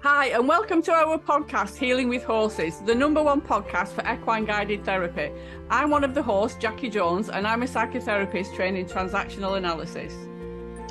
Hi, and welcome to our podcast, Healing with Horses, the #1 podcast for equine guided therapy. I'm one of the hosts, Jacci Jones, and I'm a psychotherapist trained in transactional analysis.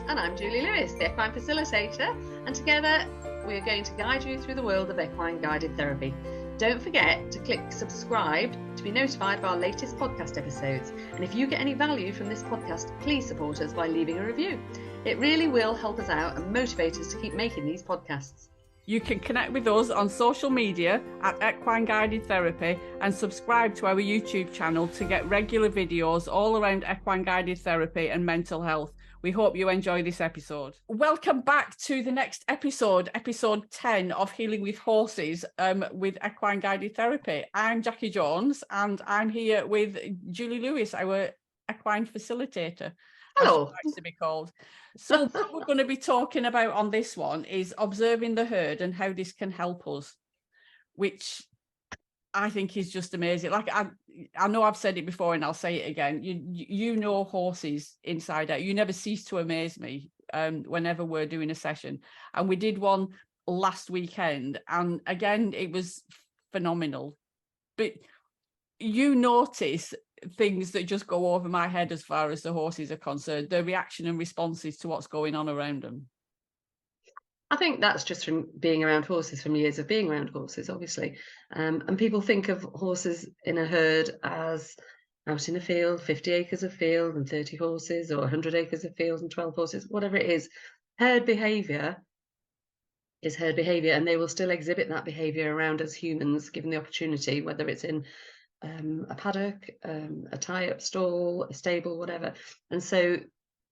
And I'm Julie Lewis, the equine facilitator, and together we are going to guide you through the world of equine guided therapy. Don't forget to click subscribe to be notified of our latest podcast episodes. And if you get any value from this podcast, please support us by leaving a review. It really will help us out and motivate us to keep making these podcasts. You can connect with us on social media at Equine Guided Therapy and subscribe to our YouTube channel to get regular videos all around equine guided therapy and mental health. We hope you enjoy this episode. Welcome back to the next episode, episode 10 of Healing with Horses with Equine Guided Therapy. I'm Jacci Jones and I'm here with Julie Lewis, our equine facilitator. Hello. As she likes to be called. So what we're going to be talking about on this one is observing the herd and how this can help us, which I think is just amazing. Like I know I've said it before and I'll say it again. You know horses inside out. You never cease to amaze me whenever we're doing a session. And we did one last weekend, and again it was phenomenal. But you notice things that just go over my head as far as the horses are concerned, their reaction and responses to what's going on around them. I think that's just from being around horses, from years of being around horses, obviously. And people think of horses in a herd as out in a field, 50 acres of field and 30 horses, or 100 acres of field and 12 horses, whatever it is. Herd behaviour is herd behaviour, and they will still exhibit that behaviour around us humans, given the opportunity, whether it's in a paddock, a tie-up stall, a stable, whatever. And so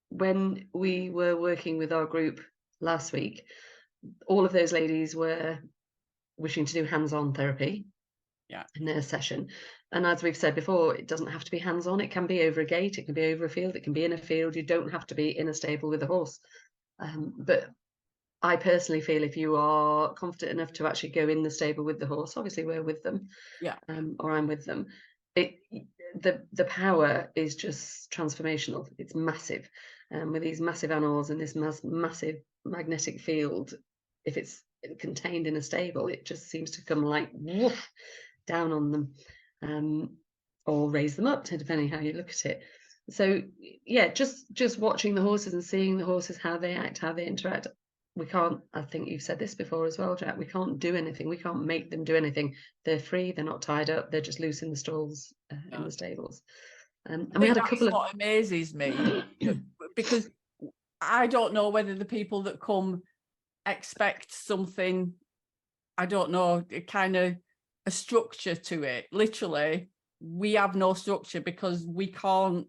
when we were working with our group last week, all of those ladies were wishing to do hands-on therapy in their session. And as we've said before, it doesn't have to be hands-on. It can be over a gate, it can be over a field, it can be in a field. You don't have to be in a stable with a horse. But I personally feel if you are confident enough to actually go in the stable with the horse, obviously we're with them, or I'm with them, the power is just transformational. It's massive. With these massive animals and this massive magnetic field, if it's contained in a stable, it just seems to come like woof down on them, or raise them up, depending how you look at it. So yeah, just watching the horses and seeing the horses, how they act, how they interact. We can't, I think you've said this before as well, Jack, we can't do anything. We can't make them do anything. They're free, they're not tied up, they're just loose in the stalls, in the stables. And we had a couple of... what amazes me, because I don't know whether the people that come expect something, I don't know, kind of a structure to it. Literally, we have no structure because we can't,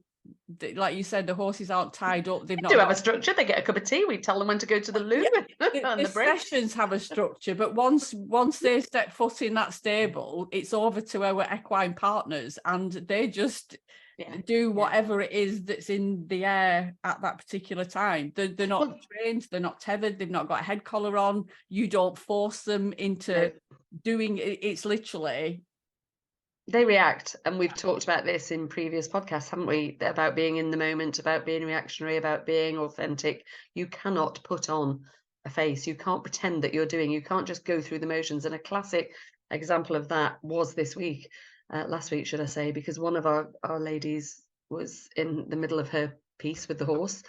like you said, the horses aren't tied up. They do have a structure. They get a cup of tea. We tell them when to go to the loo. The sessions have a structure, but once they step foot in that stable, it's over to our equine partners, and they just do whatever it is that's in the air at that particular time. They're not trained. They're not tethered. They've not got a head collar on. You don't force them into doing it. It's literally... They react, and we've talked about this in previous podcasts, haven't we? About being in the moment, about being reactionary, about being authentic. You cannot put on a face. You can't pretend that you're doing. You can't just go through the motions. And a classic example of that was this week, last week, should I say, because one of our ladies was in the middle of her piece with the horse,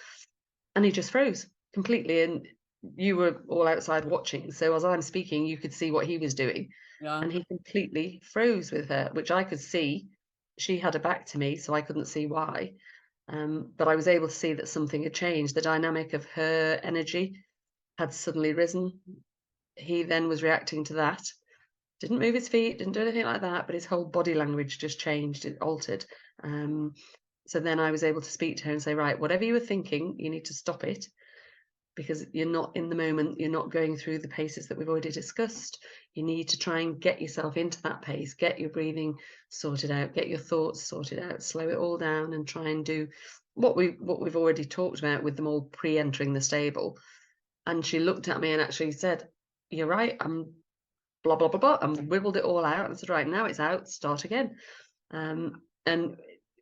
and he just froze completely. And you were all outside watching, so as I'm speaking, you could see what he was doing. And he completely froze with her, which I could see. She had her back to me, so I couldn't see why. But I was able to see that something had changed. The dynamic of her energy had suddenly risen. He then was reacting to that. Didn't move his feet, didn't do anything like that, but his whole body language just changed, it altered. So then I was able to speak to her and say, right, whatever you were thinking, you need to stop it, because you're not in the moment, you're not going through the paces that we've already discussed. You need to try and get yourself into that pace, get your breathing sorted out, get your thoughts sorted out, slow it all down, and try and do what we've already talked about with them all pre-entering the stable. And she looked at me and actually said, you're right, I'm blah, blah, blah, blah, and wiggled it all out and said, right, now it's out, start again. And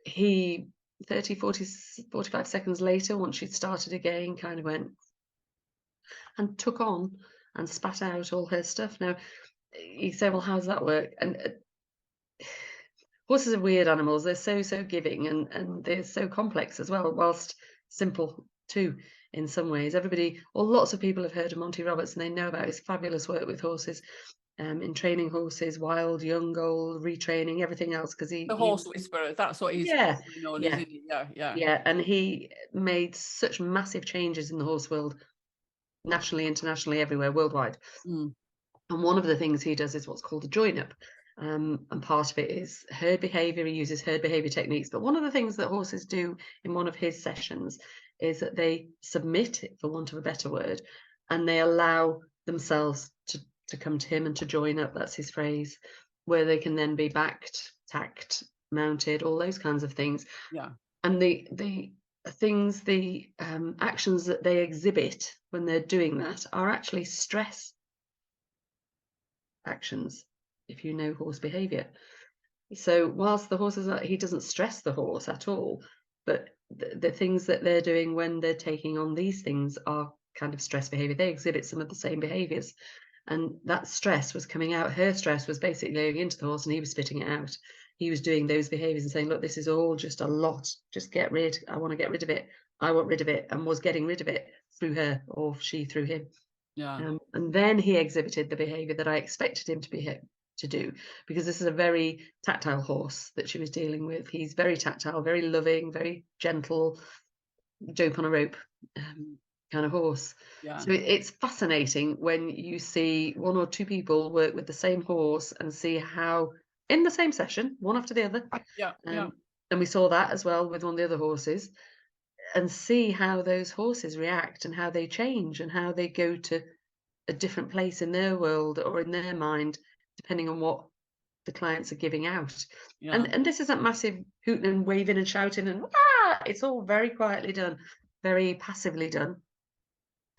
he, 30, 40, 45 seconds later, once she'd started again, kind of went and took on and spat out all her stuff. Now, you say, well, how does that work? And horses are weird animals. They're so giving, and they're so complex as well, whilst simple too in some ways. Everybody, or lots of people have heard of Monty Roberts, and they know about his fabulous work with horses, in training horses, wild, young, old, retraining, everything else. Because The horse whisperer, that's what he's yeah, commonly known as, yeah, isn't he? Yeah, yeah. yeah, and he made such massive changes in the horse world, nationally, internationally, everywhere, worldwide. Mm, And one of the things he does is what's called a join up. And part of it is herd behavior. He uses herd behavior techniques. But one of the things that horses do in one of his sessions is that they submit, for want of a better word, and they allow themselves to come to him and to join up. That's his phrase, where they can then be backed, tacked, mounted, all those kinds of things. yeah, And the things, the actions that they exhibit when they're doing that are actually stress actions, if you know horse behavior. So whilst the horses he doesn't stress the horse at all, but the things that they're doing when they're taking on these things are kind of stress behavior. They exhibit some of the same behaviors, and that stress was coming out. Her stress was basically going into the horse, and he was spitting it out. He was doing those behaviors and saying, look, this is all just a lot, just get rid. I want to get rid of it. I want rid of it. And was getting rid of it through her, or she through him. yeah, And then he exhibited the behavior that I expected him to do, because this is a very tactile horse that she was dealing with. He's very tactile, very loving, very gentle, dope on a rope kind of horse. yeah, So it's fascinating when you see one or two people work with the same horse and see how, in the same session, one after the other, yeah, yeah, and we saw that as well with one of the other horses, and see how those horses react and how they change and how they go to a different place in their world or in their mind, depending on what the clients are giving out. yeah, And this isn't massive hooting and waving and shouting and it's all very quietly done, very passively done.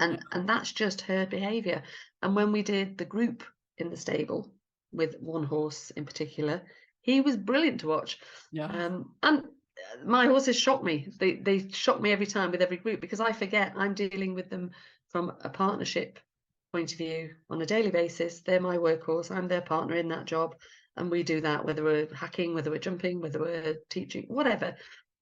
yeah, And that's just her behavior. And when we did the group in the stable with one horse in particular, he was brilliant to watch. yeah. And my horses shock me. They shock me every time with every group, because I forget I'm dealing with them from a partnership point of view on a daily basis. They're my workhorse. I'm their partner in that job. And we do that, whether we're hacking, whether we're jumping, whether we're teaching, whatever.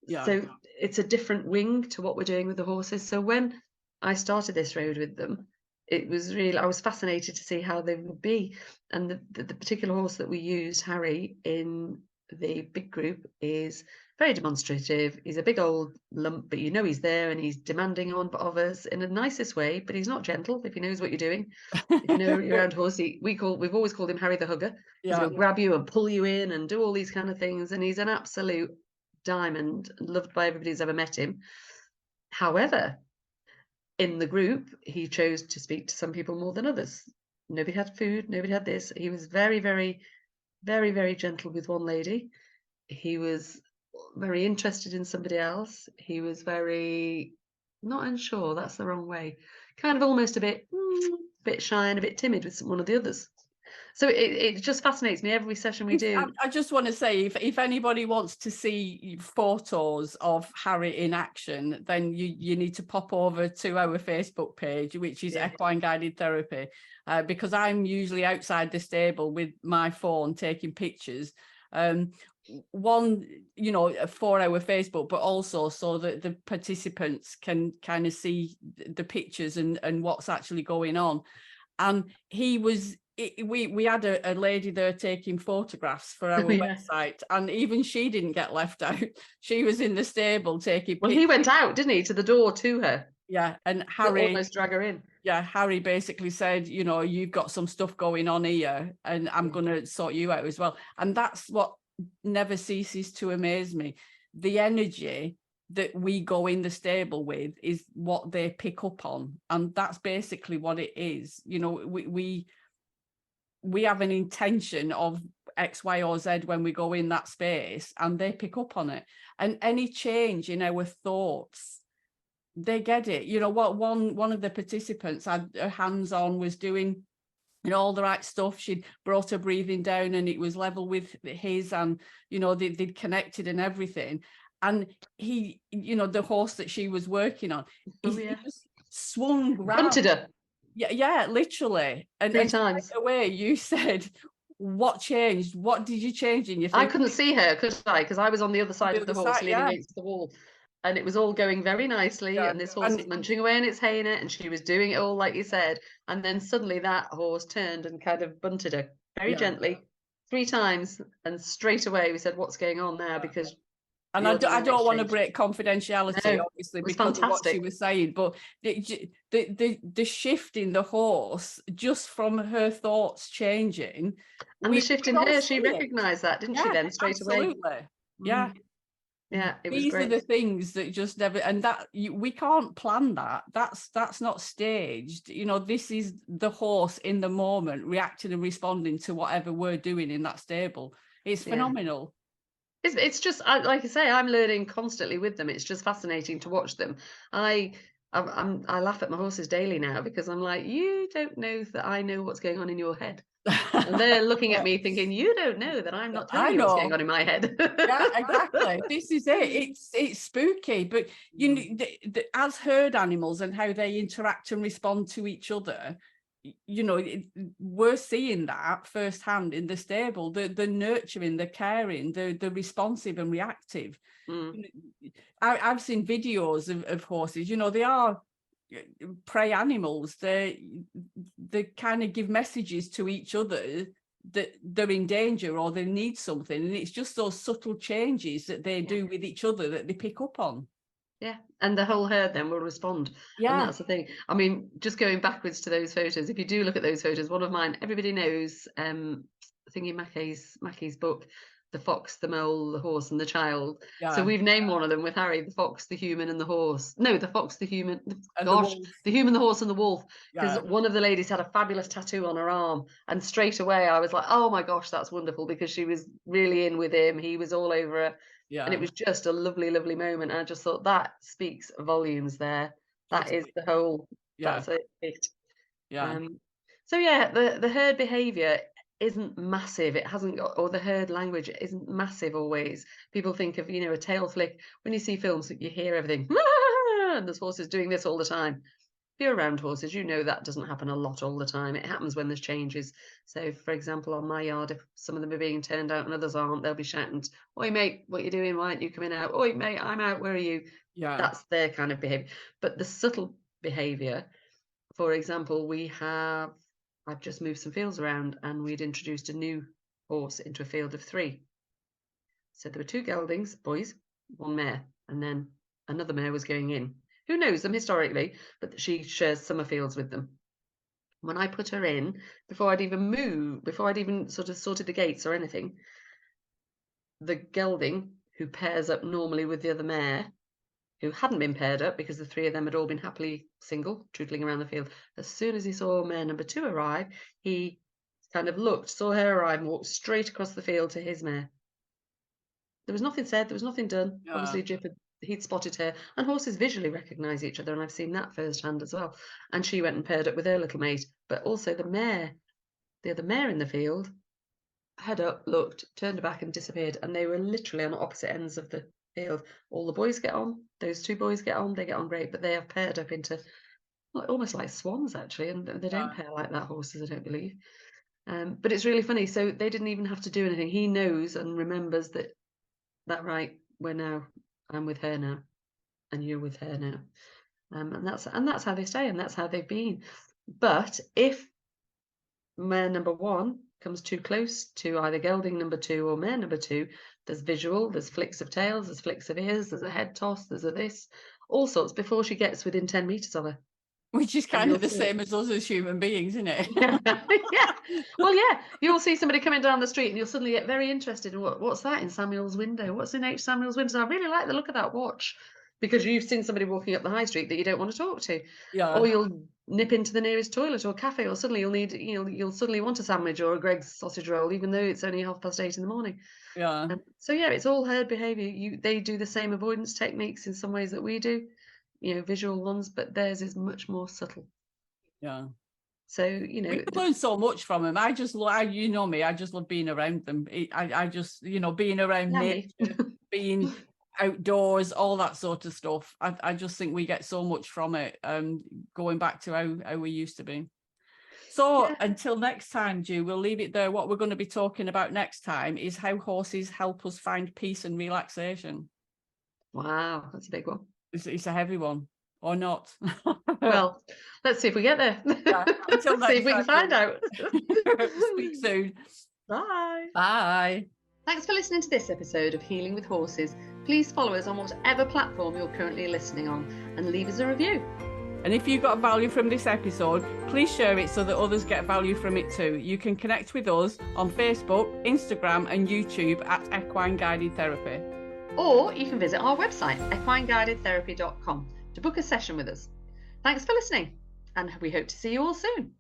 Yeah. So it's a different wing to what we're doing with the horses. So when I started this road with them, it was really, I was fascinated to see how they would be. And the particular horse that we used, Harry, in the big group is very demonstrative. He's a big old lump, but you know he's there, and he's demanding of us in the nicest way, but he's not gentle if he knows what you're doing. If you know you're around horse, we've always called him Harry the Hugger, because Yeah, he'll grab you and pull you in and do all these kind of things, and he's an absolute diamond, loved by everybody who's ever met him. However, in the group, he chose to speak to some people more than others. Nobody had food, nobody had this. He was very gentle with one lady. He was very interested in somebody else. He was very not unsure, that's the wrong way. Kind of almost a bit shy and a bit timid with one of the others. So it just fascinates me every session we do. I just want to say, if anybody wants to see photos of Harry in action, then you need to pop over to our Facebook page, which is Equine Guided Therapy, because I'm usually outside the stable with my phone taking pictures. One, for our Facebook, but also so that the participants can kind of see the pictures and what's actually going on. And we had a lady there taking photographs for our website, and even she didn't get left out. She was in the stable taking pictures. He went out, didn't he, to the door to her? Yeah, and Harry almost drag her in. Yeah, Harry basically said, you've got some stuff going on here, and I'm going to sort you out as well. And that's what never ceases to amaze me. The energy that we go in the stable with is what they pick up on, and that's basically what it is. We have an intention of X, Y, or Z when we go in that space, and they pick up on it. And any change in our thoughts, they get it. What one of the participants had her hands on, was doing all the right stuff. She'd brought her breathing down, and it was level with his, and they'd connected and everything. And the horse that she was working on, he just swung round. Bunted her. Yeah, literally. And 3 and straight times. away you said, what changed? What did you change in your I thinking? couldn't see her, could I? Because I was on the other On side the of the other horse, side, leaning yeah, against the wall, and it was all going very nicely, yeah. and this horse And was munching away in its hay in it, and she was doing it all like you said, and then suddenly that horse turned and kind of bunted her very yeah. gently 3 times, and straight away we said, "What's going on now?" Because And you're doing I the don't next want to change. break No, confidentiality, it obviously, was because of what she fantastic. was saying, but the shift in the horse, just from her thoughts changing, And the we shift could in all her, she see it. recognised that, didn't she Yeah, then, straight away? absolutely. Yeah. Mm, yeah, it was These are great. the things that just never, and that we can't plan that. That's not staged. You know, this is the horse in the moment reacting and responding to whatever we're doing in that stable. It's Yeah. phenomenal. It's just like I say, I'm learning constantly with them. It's just fascinating to watch them. I I laugh at my horses daily now because I'm like, you don't know that I know what's going on in your head, and they're looking at me thinking, you don't know that I'm not telling I you what's going know. on in my head. Yeah, exactly. This is it. It's spooky, but you know, as herd animals and how they interact and respond to each other, you know, we're seeing that firsthand in the stable. The nurturing, the caring, the responsive and reactive. Mm, I've seen videos of horses. You know, they are prey animals. They kind of give messages to each other that they're in danger or they need something, and it's just those subtle changes that they yeah, do with each other that they pick up on. yeah, and the whole herd then will respond, and Yeah, that's the thing. I mean, just going backwards to those photos, if you do look at those photos, one of mine, everybody knows, thingy Mackey's book, The Fox, the Mole, the Horse, and the Child. So yeah. we've named one of them with Harry, the fox, the human, and the horse. No, the fox, the human, And the gosh, wolf. the human, the horse, and the wolf. Because Yeah, one of the ladies had a fabulous tattoo on her arm, and straight away I was like, oh my gosh, that's wonderful, because she was really in with him. He was all over her, and it yeah. was just a lovely, lovely moment. And I just thought that speaks volumes there. That It's is the whole, yeah, that's it. yeah. Um, so yeah, the herd behaviour isn't massive. It hasn't got, or the herd language isn't massive always. People think of, a tail flick. When you see films, you hear everything, and there's horses doing this all the time. If you're around horses, you know that doesn't happen a lot all the time. It happens when there's changes. So, for example, on my yard, if some of them are being turned out and others aren't, they'll be shouting, "Oi, mate, what you doing? Why aren't you coming out? Oi, mate, I'm out. Where are you?" Yeah. That's their kind of behaviour. But the subtle behaviour, for example, I've just moved some fields around and we'd introduced a new horse into a field of 3. So there were 2 geldings, boys, 1 mare, and then another mare was going in. Who knows them historically, but she shares summer fields with them. When I put her in, before I'd even moved, before I'd even sort of sorted the gates or anything, the gelding, who pairs up normally with the other mare, who hadn't been paired up because the 3 of them had all been happily single, tootling around the field. As soon as he saw mare number 2 arrive, he kind of looked, saw her arrive, and walked straight across the field to his mare. There was nothing said, there was nothing done. Yeah. Obviously, he'd spotted her, and horses visually recognise each other, and I've seen that firsthand as well. And she went and paired up with her little mate, but also the other mare in the field, head up, looked, turned back, and disappeared. And they were literally on opposite ends of the field. All the boys get on; those 2 boys get on. They get on great, but they have paired up into almost like swans, actually, and they don't pair like that. Horses, I don't believe. But it's really funny. So they didn't even have to do anything. He knows and remembers that right. I'm with her now, and you're with her now, and that's how they stay, and that's how they've been. But if mare number 1 comes too close to either gelding number 2 or mare number 2, there's visual, there's flicks of tails, there's flicks of ears, there's a head toss, there's a this, all sorts before she gets within 10 meters of her, Which is and kind you'll of the see it. same as us as human beings, isn't it? Yeah. Well, yeah, you'll see somebody coming down the street and you'll suddenly get very interested in what's that in Samuel's window? What's in H. Samuel's window? I really like the look of that watch, because you've seen somebody walking up the high street that you don't want to talk to. Yeah. Or you'll nip into the nearest toilet or cafe, or suddenly you'll suddenly want a sandwich or a Greg's sausage roll, even though it's only 8:30 in the morning. Yeah. So yeah, it's all herd behaviour. They do the same avoidance techniques in some ways that we do, visual ones, but theirs is much more subtle. Yeah. So We could learn so much from them. You know me, I just love being around them. I just, being around yeah, me. nature, being outdoors, all that sort of stuff. I just think we get so much from it, going back to how we used to be. So until next time, Ju, we'll leave it there. What we're going to be talking about next time is how horses help us find peace and relaxation. Wow, that's a big one. It's a heavy one, or not? Well, let's see if we get there. Until Let's see if we can find out. Speak soon. Bye. Bye. Thanks for listening to this episode of Healing with Horses. Please follow us on whatever platform you're currently listening on and leave us a review. And if you got value from this episode, please share it so that others get value from it too. You can connect with us on Facebook, Instagram and YouTube at Equine Guided Therapy. Or you can visit our website, equineguidedtherapy.com, to book a session with us. Thanks for listening, and we hope to see you all soon.